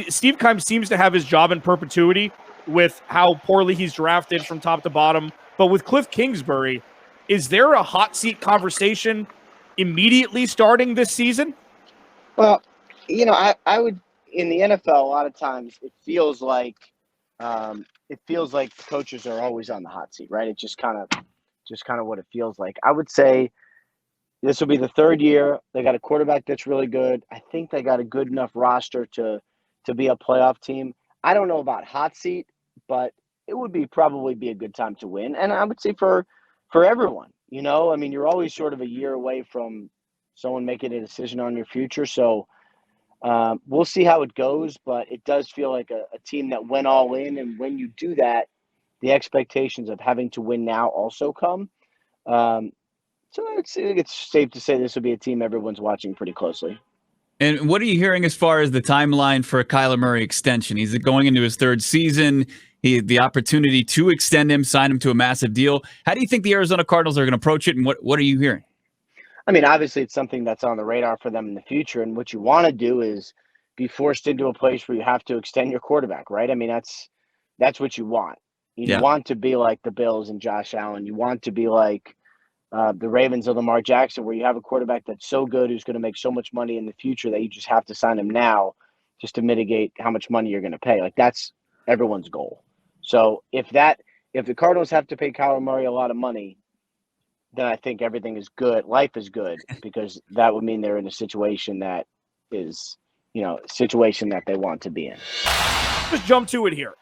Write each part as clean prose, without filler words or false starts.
Steve Keim seems to have his job in perpetuity with how poorly he's drafted from top to bottom. But with Kliff Kingsbury, is there a hot seat conversation immediately starting this season? Well, I would, in the NFL, a lot of times it feels like coaches are always on the hot seat, right? It's just kind of what it feels like. I would say this will be the third year. They got a quarterback that's really good. I think they got a good enough roster to be a playoff team. I don't know about hot seat, but it would probably be a good time to win. And I would say for everyone, you're always sort of a year away from someone making a decision on your future. So we'll see how it goes, but it does feel like a team that went all in. And when you do that, the expectations of having to win now also come. So I think it's safe to say this will be a team everyone's watching pretty closely. And what are you hearing as far as the timeline for a Kyler Murray extension? He's going into his third season. The opportunity to extend him, sign him to a massive deal. How do you think the Arizona Cardinals are going to approach it, and what are you hearing? Obviously it's something that's on the radar for them in the future, and what you want to do is be forced into a place where you have to extend your quarterback, right? That's what you want. You want to be like the Bills and Josh Allen. You want to be like the Ravens of Lamar Jackson, where you have a quarterback that's so good who's going to make so much money in the future that you just have to sign him now just to mitigate how much money you're going to pay. Like, that's everyone's goal. So if the Cardinals have to pay Kyler Murray a lot of money, then I think everything is good. Life is good, because that would mean they're in a situation that is, a situation that they want to be in. Just jump to it here.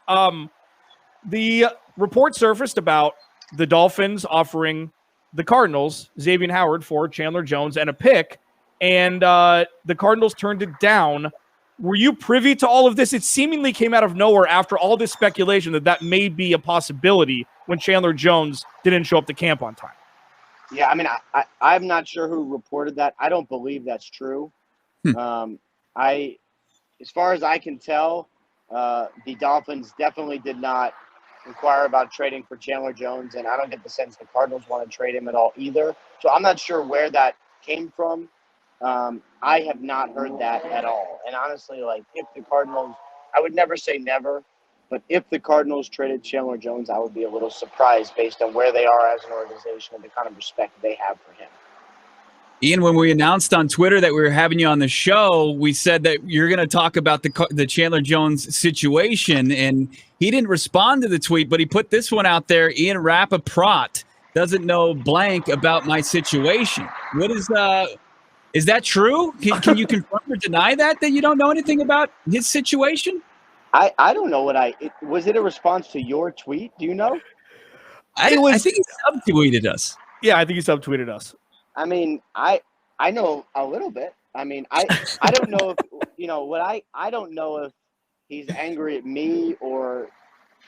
The report surfaced about the Dolphins offering the Cardinals Xavier Howard for Chandler Jones and a pick, and the Cardinals turned it down. Were you privy to all of this? It seemingly came out of nowhere after all this speculation that may be a possibility when Chandler Jones didn't show up to camp on time. Yeah, I'm not sure who reported that. I don't believe that's true. As far as I can tell, the Dolphins definitely did not inquire about trading for Chandler Jones, and I don't get the sense the Cardinals want to trade him at all either. So I'm not sure where that came from. I have not heard that at all. And honestly, if the Cardinals, I would never say never, but if the Cardinals traded Chandler Jones, I would be a little surprised based on where they are as an organization and the kind of respect they have for him. Ian, when we announced on Twitter that we were having you on the show, we said that you're going to talk about the Chandler Jones situation, and he didn't respond to the tweet, but he put this one out there. Ian Rapoport doesn't know blank about my situation. What is that true? Can you confirm or deny that you don't know anything about his situation? I don't know was it a response to your tweet? Do you know? I think he subtweeted us. Yeah, I think he subtweeted us. I know a little bit. I don't know if I don't know if he's angry at me or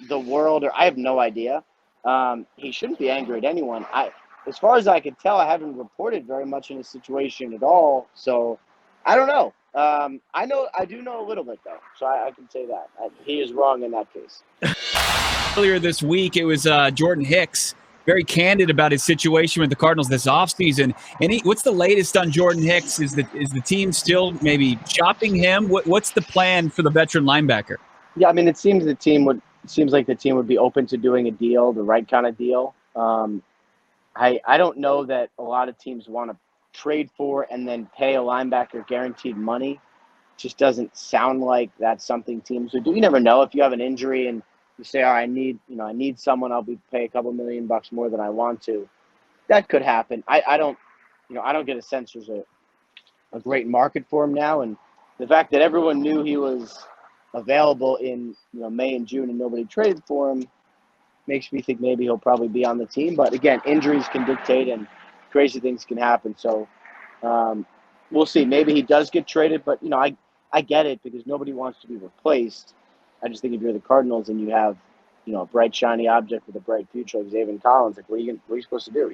the world, or I have no idea. He shouldn't be angry at anyone. As far as I can tell, I haven't reported very much in his situation at all. So I don't know. I do know a little bit though, so I can say that he is wrong in that case. Earlier this week, it was Jordan Hicks, very candid about his situation with the Cardinals this offseason. And what's the latest on Jordan Hicks? Is the team still maybe shopping him? What's the plan for the veteran linebacker? Yeah, it seems like the team would be open to doing a deal, the right kind of deal. I don't know that a lot of teams want to trade for and then pay a linebacker guaranteed money. Just doesn't sound like that's something teams would do. You never know. If you have an injury and you say, I need someone, I'll pay a couple $1 million more than I want to. That could happen. I don't get a sense there's a great market for him now. And the fact that everyone knew he was available in May and June and nobody traded for him makes me think maybe he'll probably be on the team. But again, injuries can dictate and crazy things can happen. So we'll see. Maybe he does get traded, but I get it, because nobody wants to be replaced. I just think if you're the Cardinals and you have, a bright, shiny object with a bright future like Xavier Collins, what are you supposed to do,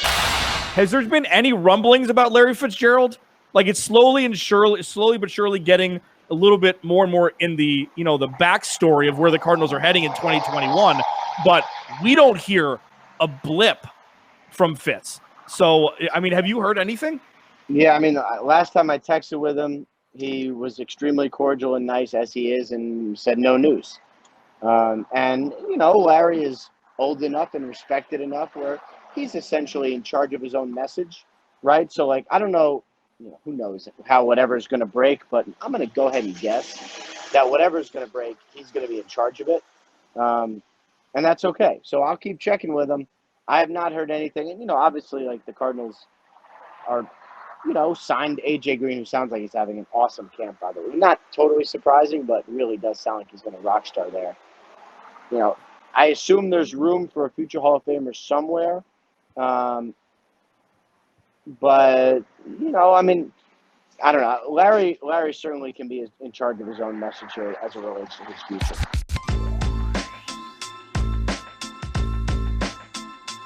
Has there been any rumblings about Larry Fitzgerald? It's slowly but surely getting a little bit more and more in the, the backstory of where the Cardinals are heading in 2021. But we don't hear a blip from Fitz. So, have you heard anything? Yeah, last time I texted with him, he was extremely cordial and nice as he is, and said no news. And Larry is old enough and respected enough where he's essentially in charge of his own message, right? So, like, I don't know, who knows how whatever's going to break, but I'm going to go ahead and guess that whatever's going to break, he's going to be in charge of it. And that's okay. So I'll keep checking with him. I have not heard anything. And, obviously, like, the Cardinals are, signed A.J. Green, who sounds like he's having an awesome camp, by the way. Not totally surprising, but really does sound like he's going to rock star there. I assume there's room for a future Hall of Famer somewhere. But, I don't know. Larry certainly can be in charge of his own message here as it relates to his future.